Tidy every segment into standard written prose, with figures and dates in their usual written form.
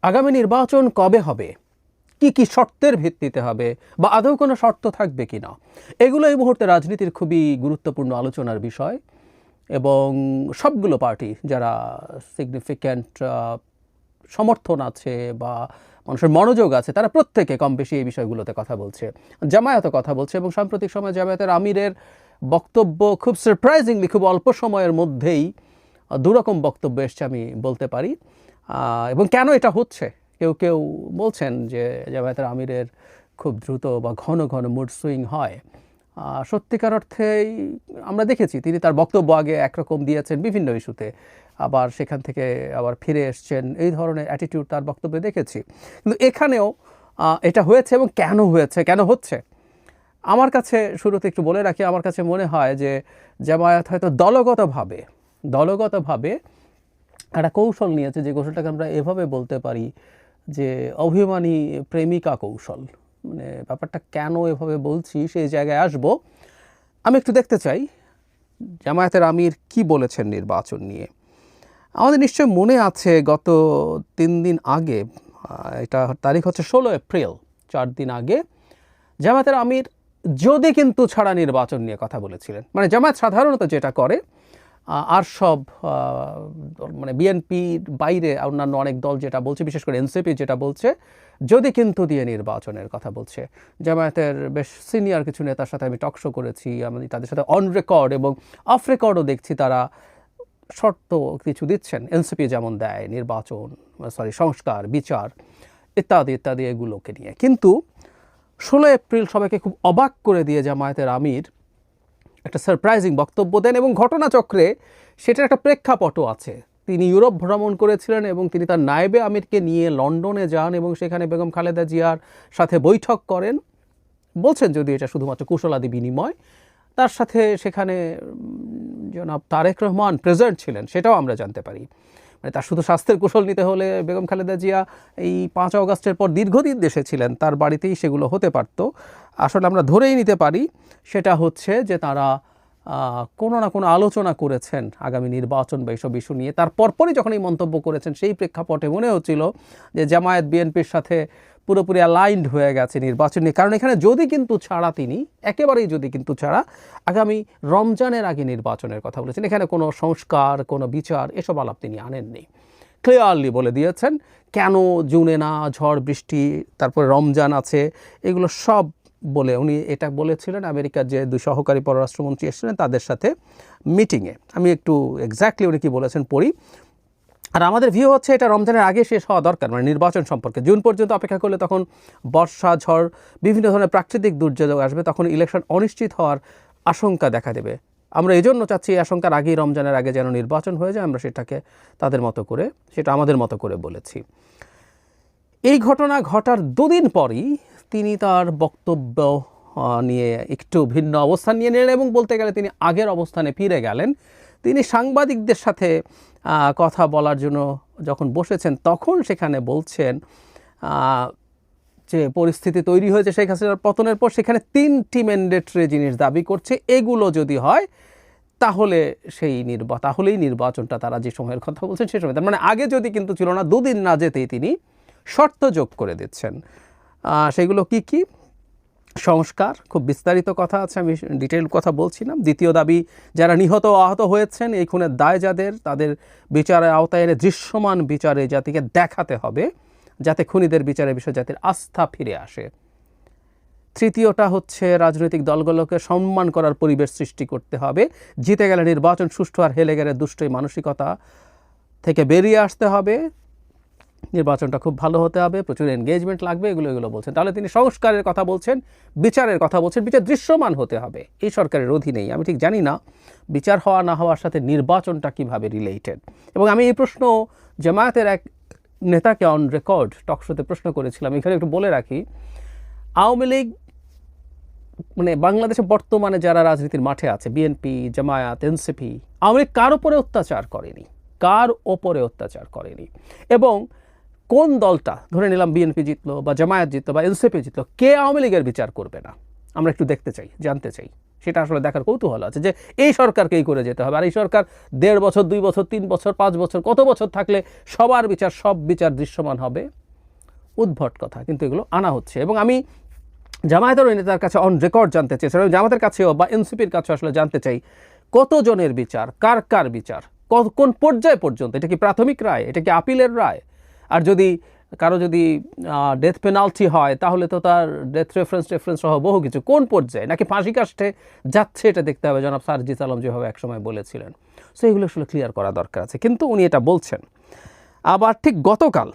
আগামী নির্বাচন কবে হবে, কি কি শর্তের ভিত্তিতে হবে, বা আদৌ কোনো শর্ত থাকবে কি না, এগুলো এই মুহূর্তে রাজনীতির খুবই গুরুত্বপূর্ণ আলোচনার বিষয়। এবং সবগুলো পার্টি যারা সিগনিফিক্যান্ট সমর্থন আছে বা মানুষের মনোযোগ আছে, তারা প্রত্যেকে কম বেশি এই বিষয়গুলোতে কথা বলছে। জামায়াতও কথা বলছে, এবং সাম্প্রতিক সময়ে জামায়াতের আমিরের বক্তব্য খুব সারপ্রাইজিংলি খুব অল্প সময়ের মধ্যেই দুরকম বক্তব্য এসছে আমি বলতে পারি। এবং কেন এটা হচ্ছে, কেউ কেউ বলছেন যে জামায়াতের আমিরের খুব দ্রুত বা ঘন ঘন মুড সুইং হয়। সত্যিকার অর্থেই আমরা দেখেছি তিনি তার বক্তব্য আগে একরকম দিয়েছেন বিভিন্ন ইস্যুতে, আবার সেখান থেকে আবার ফিরে এসছেন, এই ধরনের অ্যাটিটিউড তার বক্তব্যে দেখেছি। কিন্তু এখানেও এটা হয়েছে, এবং কেন হয়েছে, কেন হচ্ছে, আমার কাছে শুরুতে একটু বলে রাখি, আমার কাছে মনে হয় যে জামায়াত হয়তো দলগতভাবে একটা কৌশল নিয়েছে, যে কৌশলটাকে আমরা এভাবে বলতে পারি যে অভিমানী প্রেমিকা কৌশল। মানে ব্যাপারটা কেন এভাবে বলছি সেই জায়গায় আসব। আমি একটু দেখতে চাই জামায়াতের আমির কি বলেছেন নির্বাচন নিয়ে। আমাদের নিশ্চয় মনে আছে গত 3 দিন আগে, এটা তারিখ হচ্ছে 16 এপ্রিল, 4 দিন আগে জামায়াতের আমির যদি কিন্তু ছাড়া নির্বাচন নিয়ে কথা বলেছিলেন। মানে জামায়াত সাধারণত যেটা করে, আর সব মানে বিএনপির বাইরে অন্যান্য অনেক দল যেটা বলছে, বিশেষ করে এনসিপি যেটা বলছে, যদি কিন্তু দিয়ে নির্বাচনের কথা বলছে। জামায়াতের বেশ সিনিয়র কিছু নেতার সাথে আমি টকশো করেছি, আমি তাদের সাথে অন রেকর্ড এবং অফ রেকর্ডও দেখছি তারা শর্ত কিছু দিচ্ছেন, এনসিপি যেমন দেয়, নির্বাচন সংস্কার, বিচার ইত্যাদি ইত্যাদি এগুলোকে নিয়ে। কিন্তু 16 এপ্রিল সবাইকে খুব অবাক করে দিয়ে জামায়াতের আমির একটা সারপ্রাইজিং বক্তব্য দেন, এবং ঘটনাচক্রে সেটার একটা প্রেক্ষাপটও আছে। তিনি ইউরোপ ভ্রমণ করেছিলেন, এবং তিনি তার নায়েবে আমিরকে নিয়ে লন্ডনে যান, এবং সেখানে বেগম খালেদা জিয়ার সাথে বৈঠক করেন। বলছেন যদি এটা শুধুমাত্র কুশলাদি বিনিময়, তার সাথে সেখানে জনাব তারেক রহমান প্রেজেন্ট ছিলেন, সেটাও আমরা জানতে পারি। মানে তার শুধু স্বাস্থ্যের কুশল নিতে হলে বেগম খালেদা জিয়া এই 5 আগস্টের পর দীর্ঘদিন দেশে ছিলেন, তার বাড়িতেই সেগুলো হতে পারত। আসলে আমরা ধরেই নিতে পারি সেটা হচ্ছে যে তারা কোনো না কোনো আলোচনা করেছেন আগামী নির্বাচন বা এইসব ইস্যু নিয়ে। তার পরপরই যখন এই মন্তব্য করেছেন, সেই প্রেক্ষাপটে মনে হচ্ছিল যে জামায়াত বিএনপির সাথে পুরোপুরি অ্যালাইন্ড হয়ে গেছে নির্বাচন নিয়ে। কারণ এখানে যদি কিন্তু ছাড়া, তিনি একেবারেই যদি কিন্তু ছাড়া আগামী রমজানের আগে নির্বাচনের কথা বলেছেন। এখানে কোনো সংস্কার, কোনো বিচার, এসব আলাপ তিনি আনেননি। ক্লিয়ারলি বলে দিয়েছেন কেন জুনে না, ঝড় বৃষ্টি, তারপরে রমজান আছে, এগুলো সব বলে উনি এটা বলেছিলেন আমেরিকার যে 2 সহকারী পররাষ্ট্রমন্ত্রী এসেছিলেন তাদের সাথে মিটিংয়ে। আমি একটু এক্স্যাক্টলি উনি কি বলেছেন পড়ি। আর আমাদের ভিউ হচ্ছে এটা রমজানের আগে শেষ হওয়া দরকার, মানে নির্বাচন সম্পর্কে। জুন পর্যন্ত অপেক্ষা করলে তখন বর্ষা, ঝড়, বিভিন্ন ধরনের প্রাকৃতিক দুর্যোগ আসবে, তখন ইলেকশন অনিশ্চিত হওয়ার আশঙ্কা দেখা দেবে। আমরা এই জন্য চাচ্ছি এই আশঙ্কার আগেই, রমজানের আগে যেন নির্বাচন হয়ে যায়। আমরা সেটাকে তাদের মতো করে, সেটা আমাদের মতো করে বলেছি। এই ঘটনা ঘটার 2 দিন পরই তিনি তার বক্তব্য নিয়ে একটু ভিন্ন অবস্থান নিয়ে নিলেন, এবং বলতে গেলে তিনি আগের অবস্থানে ফিরে গেলেন। তিনি সাংবাদিকদের সাথে কথা বলার জন্য যখন বসেছেন, তখন সেখানে বলছেন যে পরিস্থিতি তৈরি হয়েছে শেখ হাসিনার পতনের পর, সেখানে 3টি ম্যান্ডেটরি জিনিস দাবি করছে। এগুলো যদি হয় তাহলেই নির্বাচনটা, তারা যে সময়ের কথা বলছেন সে সময়, তার মানে আগে যদি কিন্তু ছিল না, 2 দিন না যেতেই তিনি শর্ত যোগ করে দিচ্ছেন। সেগুলো কি কি? সংস্কার, খুব বিস্তারিত কথা আছে, আমি ডিটেইল কথা বলছি না। দ্বিতীয় দাবি, যারা নিহত আহত হয়েছেন, এই খুনের দায় যাদের, তাদের বিচারের আওতায় এনে দৃশ্যমান বিচারে জাতিকে দেখাতে হবে, যাতে খুনিদের বিচারের বিষয়ে জাতির আস্থা ফিরে আসে। তৃতীয়টা হচ্ছে রাজনৈতিক দলগুলোকে সম্মান করার পরিবেশ সৃষ্টি করতে হবে। জিতে গেলে নির্বাচন সুষ্ঠু, আর হেলে গেলে দুষ্টই মানসিকতা থেকে বেরিয়ে আসতে হবে। নির্বাচনটা খুব ভালো হতে হবে, প্রচুর এনগেজমেন্ট লাগবে, এগুলো বলছেন। তাহলে তিনি সংস্কারের কথা বলছেন, বিচারের কথা বলছেন। বিচার দৃশ্যমান হতে হবে, এই সরকারের অধীনেই। আমি ঠিক জানি না বিচার হওয়া না হওয়ার সাথে নির্বাচনটা কিভাবে রিলেটেড। এবং আমি এই প্রশ্ন জামায়াতের এক নেতাকে অন রেকর্ড টকশোতে প্রশ্ন করেছিলাম। এখানে একটু বলে রাখি, আওয়ামী লীগ, মানে বাংলাদেশে বর্তমানে যারা রাজনীতির মাঠে আছে, বিএনপি, জামায়াত, এনসিপি, আওয়ামী লীগ কার ওপরে অত্যাচার করেনি। এবং কোন দলটা, ধরে নিলাম বিএনপি জিতলো বা জামায়াত জিতলো বা এনসিপি জিতলো, কে আওয়ামী লীগের বিচার করবে না? আমরা একটু দেখতে চাই, জানতে চাই। সেটা আসলে দেখার কৌতূহল আছে যে এই সরকারকেই করে যেতে হবে। আর এই সরকার 1.5 বছর 2 বছর 3 বছর 5 বছর কত বছর থাকলে সবার বিচার সব বিচার দৃশ্যমান হবে, উদ্ভট কথা, কিন্তু এগুলো আনা হচ্ছে। এবং আমি জামায়াতের ওই নেতার কাছে অন রেকর্ড জানতে চেয়েছিলাম, জামায়াতের কাছেও বা এনসিপির কাছে আসলে জানতে চাই কতজনের বিচার, কার কার বিচার, কোন পর্যায় পর্যন্ত, এটা কি প্রাথমিক রায়, এটা কি আপিলের রায়, আর যদি কারো যদি ডেথ পেনাল্টি হয় তাহলে তো তার ডেথ রেফারেন্স সহ বহু কিছু, কোন পর্যায়ে, নাকি ফাঁসি কাস্টে যাচ্ছে এটা দেখতে হবে, জনাব সারজিস আলম যেভাবে একসময় বলেছিলেন। সো এগুলো আসলে ক্লিয়ার করা দরকার আছে, কিন্তু উনি এটা বলছেন। আবার ঠিক গতকাল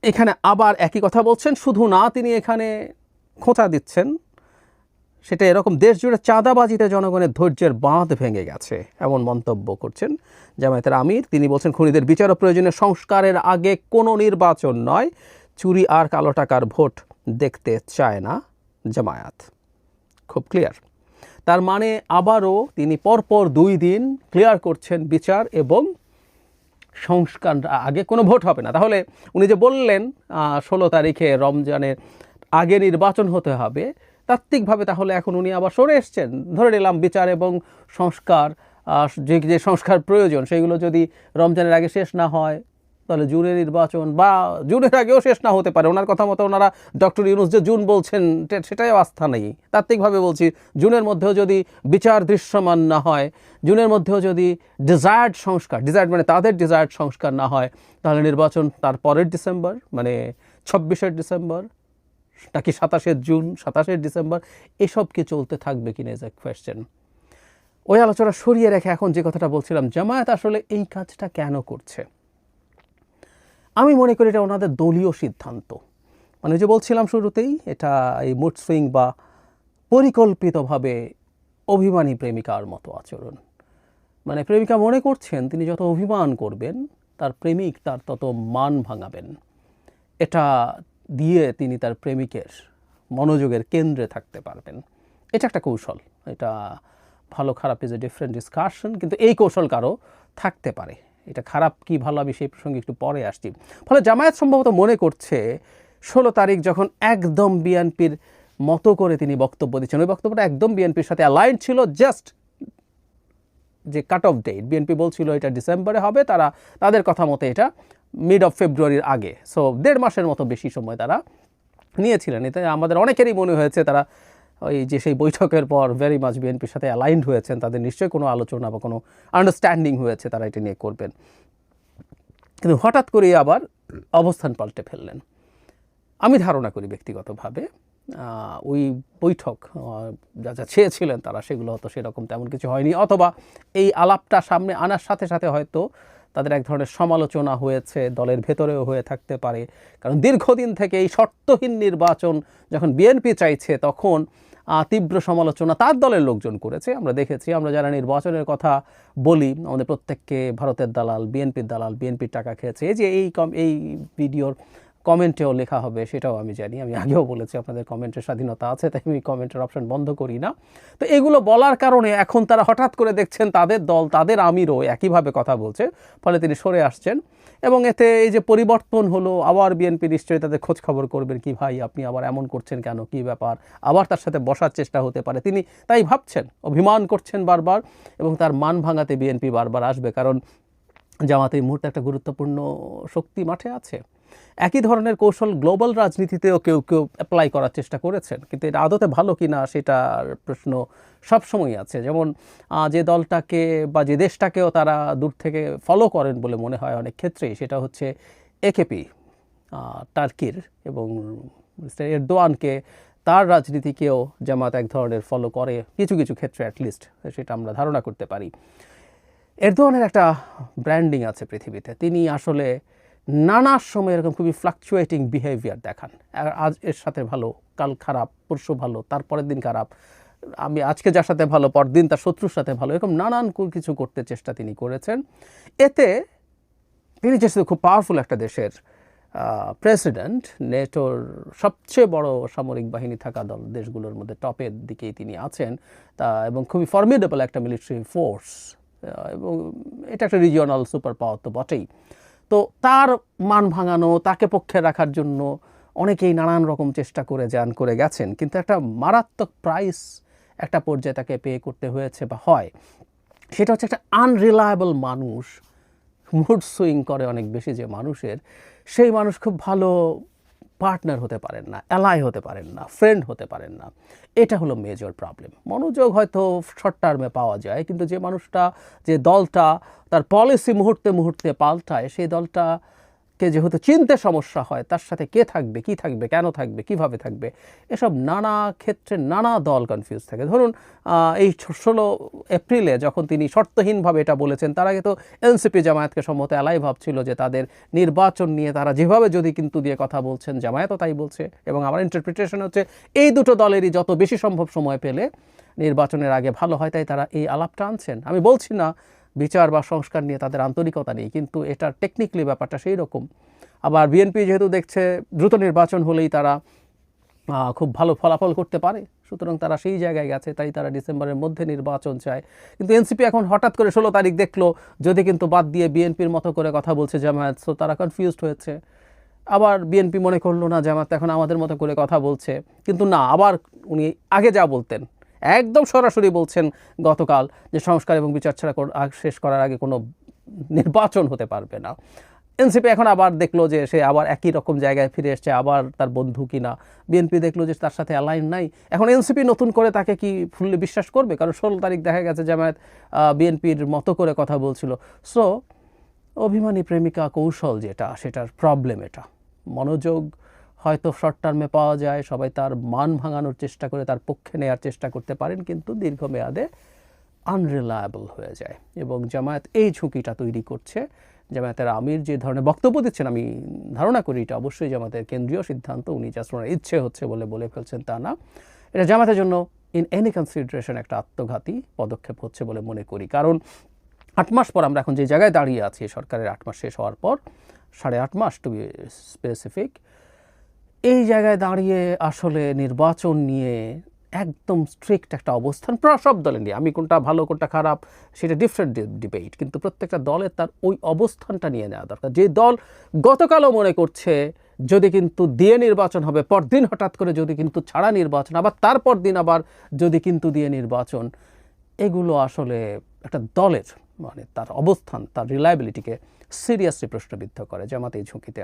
এখানে আবার একই কথা বলছেন, শুধু না তিনি এখানে খোঁচা দিচ্ছেন, সেটা এরকম দেশ জুড়ে চাঁদাবাজিতে জনগণের ধৈর্যের বাঁধ ভেঙে গেছে এমন মন্তব্য করছেন জামায়াতের আমির। তিনি বলছেন খুনিদের বিচার ও প্রয়োজনীয় সংস্কারের আগে কোনো নির্বাচন নয়, চুরি আর কালো টাকার ভোট দেখতে চায় না জামায়াত। খুব ক্লিয়ার। তার মানে আবারও তিনি পরপর 2 দিন ক্লিয়ার করছেন বিচার এবং সংস্কার আগে কোনো ভোট হবে না। তাহলে উনি যে বললেন 16 তারিখে রমজানের আগে নির্বাচন হতে হবে, তাত্ত্বিকভাবে তাহলে এখন উনি আবার সরে এসছেন। ধরে নিলাম বিচার এবং সংস্কার, যে সংস্কার প্রয়োজন সেগুলো যদি রমজানের আগে শেষ না হয়, তাহলে জুনে নির্বাচন, বা জুনের আগেও শেষ না হতে পারে। ওনার কথা মতো ওনারা ডক্টর ইউনূস যে জুন বলছেন সেটাই আস্থা নেই। তাত্ত্বিকভাবে বলছি, জুনের মধ্যেও যদি বিচার দৃশ্যমান না হয়, জুনের মধ্যেও যদি ডিজায়ার্ড সংস্কার, ডিজায়ার্ড মানে তাদের ডিজায়ার্ড সংস্কার না হয়, তাহলে নির্বাচন তার পরের ডিসেম্বর, মানে 26শে ডিসেম্বর, নাকি 27শে জুন, 27শে ডিসেম্বর, এসব কি চলতে থাকবে কিনা ইজ এ কোয়েশ্চেন। ওই আলোচনা সরিয়ে রেখে এখন যে কথাটা বলছিলাম, জামায়াত আসলে এই কাজটা কেন করছে? আমি মনে করি এটা ওনাদের দলীয় সিদ্ধান্ত। মানে যে বলছিলাম শুরুতেই, এটা এই মুড সুইং বা পরিকল্পিতভাবে অভিমানী প্রেমিকার মতো আচরণ। মানে প্রেমিকা মনে করছেন তিনি যত অভিমান করবেন তার প্রেমিক তার তত মান ভাঙাবেন, এটা দিয়ে তিনি তার প্রেমিকের মনোযোগের কেন্দ্রে থাকতে পারবেন। এটা একটা কৌশল, এটা ভালো খারাপ ইজ এ ডিফারেন্ট ডিসকাশন, কিন্তু এই কৌশল কারো থাকতে পারে। এটা খারাপ কি ভালো আমি সেই প্রসঙ্গে একটু পরে আসছি। ফলে জামায়াত সম্ভবত মনে করছে 16 তারিখ যখন একদম বিএনপির মতো করে তিনি বক্তব্য দিচ্ছেন, ওই বক্তব্যটা একদম বিএনপির সাথে অ্যালাইন্ড ছিল, জাস্ট যে কাট অফ ডেট বিএনপি বলছিল এটা ডিসেম্বরে হবে, তাদের কথা মতো এটা মিড অফ ফেব্রুয়ারির আগে, সো 1.5 মাসের মতো বেশি সময় তারা নিয়েছিলেন। এতে আমাদের অনেকেরই মনে হয়েছে তারা ওই যে সেই বৈঠকের পর ভেরি মাচ বিএনপির সাথে অ্যালাইন্ড হয়েছেন, তাদের নিশ্চয়ই কোনো আলোচনা বা কোনো আন্ডারস্ট্যান্ডিং হয়েছে, তারা এটা নিয়ে করবেন। কিন্তু হঠাৎ করে আবার অবস্থান পাল্টে ফেললেন। আমি ধারণা করি ব্যক্তিগতভাবে ওই বৈঠক যা যা চেয়েছিলেন তারা, সেগুলো হয়তো সেরকম তেমন কিছু হয়নি, অথবা এই আলাপটা সামনে আনার সাথে সাথে হয়তো তাদের এক ধরনের সমালোচনা হয়েছে, দলের ভেতরেও হয়ে থাকতে পারে। কারণ দীর্ঘদিন থেকে এই শর্তহীন নির্বাচন যখন বিএনপি চাইছে, তখন তীব্র সমালোচনা তার দলের লোকজন করেছে, আমরা দেখেছি। আমরা যারা নির্বাচনের কথা বলি, আমাদের প্রত্যেককে ভারতের দালাল, বিএনপির দালাল, বিএনপির টাকা খেয়েছে, এই যে এই ভিডিওর কমেন্টেও লেখা হবে সেটাও আমি জানি। আমি আগেও বলেছি আপনাদের কমেন্টের স্বাধীনতা আছে, তাই আমি কমেন্টের অপশন বন্ধ করি না। তো এগুলো বলার কারণে এখন তারা হঠাৎ করে দেখছেন তাদের দল, তাদের আমিরও একইভাবে কথা বলছে, ফলে তিনি সরে আসছেন। এবং এতে এই যে পরিবর্তন হলো, আবার বিএনপি নিশ্চয়ই তাদের খোঁজ খবর করবেন, কি ভাই আপনি আবার এমন করছেন কেন, কি ব্যাপার, আবার তার সাথে বসার চেষ্টা হতে পারে। তিনি তাই ভাবছেন, অভিমান করছেন বারবার, এবং তার মান ভাঙাতে বিএনপি বারবার আসবে, কারণ জামাত এই মুহূর্তে একটা গুরুত্বপূর্ণ শক্তি মাঠে আছে। একই ধরনের কৌশল গ্লোবাল রাজনীতিতেও কেউ কেউ অ্যাপ্লাই করার চেষ্টা করেছেন, কিন্তু এটা আদতে ভালো কি না সেটার প্রশ্ন সবসময়ই আছে। যেমন যে দলটাকে বা যে দেশটাকেও তারা দূর থেকে ফলো করেন বলে মনে হয় অনেক ক্ষেত্রেই, সেটা হচ্ছে একেপি, টার্কির, এবং মিস্টার এরদোয়ানকে, তার রাজনীতিকেও জামাত এক ধরনের ফলো করে কিছু কিছু ক্ষেত্রে, অ্যাটলিস্ট সেটা আমরা ধারণা করতে পারি। এরদোয়ানের একটা ব্র্যান্ডিং আছে পৃথিবীতে, তিনি আসলে নানা সময় এরকম খুবই ফ্লাকচুয়েটিং বিহেভিয়ার দেখান। আজ এর সাথে ভালো, কাল খারাপ, পরশু ভালো, তারপরের দিন খারাপ, আমি আজকে যার সাথে ভালো, পরদিন তার শত্রুর সাথে ভালো, এরকম নানান কিছু করতে চেষ্টা তিনি করেছেন। এতে তিনি যেহেতু খুব পাওয়ারফুল একটা দেশের প্রেসিডেন্ট, নেটোর সবচেয়ে বড় সামরিক বাহিনী থাকা দেশগুলোর মধ্যে টপের দিকেই তিনি আছেন, এবং খুবই ফর্মিডেবল একটা মিলিটারি ফোর্স, এবং এটা একটা রিজিওনাল সুপার পাওয়ার তো বটেই। তো তার মান ভাঙানো, তাকে পক্ষে রাখার জন্য অনেকেই নানান রকম চেষ্টা করে করে গেছেন, কিন্তু একটা মারাত্মক প্রাইস একটা পর্যায়ে তাকে পে করতে হয়েছে বা হয়। সেটা হচ্ছে একটা আনরিলায়েবল মানুষ, মুড সুইং করে অনেক বেশি যে মানুষের, সেই মানুষ খুব ভালো পার্টনার হতে পারেন না, অ্যালাই হতে পারেন না, ফ্রেন্ড হতে পারেন না। এটা হলো মেজর প্রবলেম। মনোযোগ হয়তো শর্ট টার্মে পাওয়া যায়, কিন্তু যে মানুষটা, যে দলটা তার পলিসি মুহূর্তে মুহূর্তে পাল্টায়, সেই দলটাকে যেহেতু চিনতে সমস্যা হয়, তার সাথে কে থাকবে, কি থাকবে, কেন থাকবে, কিভাবে থাকবে, এসব নানা ক্ষেত্রে নানা দল কনফিউজ থাকে। ধরুন এই 16 এপ্রিলে যখন তিনি শর্তহীনভাবে এটা বলেছেন, তার আগে তো এনসিপি জামায়াতকে সম্মত এলাই ভাবছিল যে তাদের নির্বাচন নিয়ে তারা যেভাবে যদি কিন্তু দিয়ে কথা বলছেন, জামায়াতও তাই বলছে, এবং আমার ইন্টারপ্রিটেশন হচ্ছে এই দুটো দলেরই যত বেশি সম্ভব সময় পেলে নির্বাচনের আগে ভালো হয়, তাই তারা এই আলাপটা আনছেন। আমি বলছি না বিচার বা সংস্কার নিয়ে তাদের আন্তরিকতা নেই, কিন্তু এটা টেকনিক্যালি ব্যাপারটা সেই রকম। আবার বিএনপি যেহেতু দেখছে দ্রুত নির্বাচন হলেই তারা খুব ভালো ফলাফল করতে পারে, সুতরাং তারা সেই জায়গায় গেছে, তাই তারা ডিসেম্বরের মধ্যে নির্বাচন চায়। কিন্তু এনসিপি এখন হঠাৎ করে 16 তারিখ দেখলো যদি কিন্তু বাদ দিয়ে বিএনপির মতো করে কথা বলছে জামায়াত, সো তারা কনফিউজড হয়েছে। আবার বিএনপি মনে করলো না জামায়াত এখন আমাদের মতো করে কথা বলছে, কিন্তু না, আবার উনি আগে যা বলতেন একদম সরাসরি বলছেন গতকাল যে সংস্কার এবং বিচার ছাড়া শেষ করার আগে কোনো নির্বাচন হতে পারবে না। এনসিপি এখন আবার দেখলো যে সে আবার একই রকম জায়গায় ফিরে এসছে, আবার তার বন্ধু কিনা। বিএনপি দেখলো যে তার সাথে অ্যালাইন নাই, এখন এনসিপি নতুন করে তাকে কি ফুললি বিশ্বাস করবে? কারণ 16 তারিখ দেখা গেছে জামায়াত বিএনপির মতো করে কথা বলছিল। সো অভিমানী প্রেমিকা কৌশল যেটা, সেটার প্রবলেম এটা। মনোযোগ হয়তো শর্ট টার্মে পাওয়া যায়, সবাই তার মান ভাঙানোর চেষ্টা করে, তার পক্ষে নেওয়ার চেষ্টা করতে পারেন, কিন্তু দীর্ঘমেয়াদে আনরিলায়েবল হয়ে যায়। এবং জামায়াত এই ঝুঁকিটা তৈরি করছে। জামায়াতের আমির যে ধরনের বক্তব্য দিচ্ছেন, আমি ধারণা করি এটা অবশ্যই জামায়াতের কেন্দ্রীয় সিদ্ধান্ত, উনি জাস্ট ওনার ইচ্ছে হচ্ছে বলে ফেলছেন তা না। এটা জামায়াতের জন্য ইন এনি কনসিডারেশন একটা আত্মঘাতী পদক্ষেপ হচ্ছে বলে মনে করি। কারণ 8 মাস পর আমরা এখন যে জায়গায় দাঁড়িয়ে আছি, সরকারের 8 মাস শেষ হওয়ার পর, 8.5 মাস টু বি স্পেসিফিক, এই জায়গায় দাঁড়িয়ে আসলে নির্বাচন নিয়ে একদম স্ট্রিক্ট একটা অবস্থান সব দলের নিয়ে, আমি কোনটা ভালো কোনটা খারাপ সেটা ডিফারেন্ট ডিবেট, কিন্তু প্রত্যেকটা দলের তার ওই অবস্থানটা নিয়ে নেওয়া দরকার। যে দল গতকালও মনে করছে যদি কিন্তু দিয়ে নির্বাচন হবে, পরদিন হঠাৎ করে যদি কিন্তু ছাড়া নির্বাচন, আবার তারপর দিন আবার যদি কিন্তু দিয়ে নির্বাচন, এগুলো আসলে একটা দলের মানে তার অবস্থান, তার রিলায়েবিলিটিকে সিরিয়াসলি প্রশ্নবিদ্ধ করে। জামাত এই ঝুঁকিতে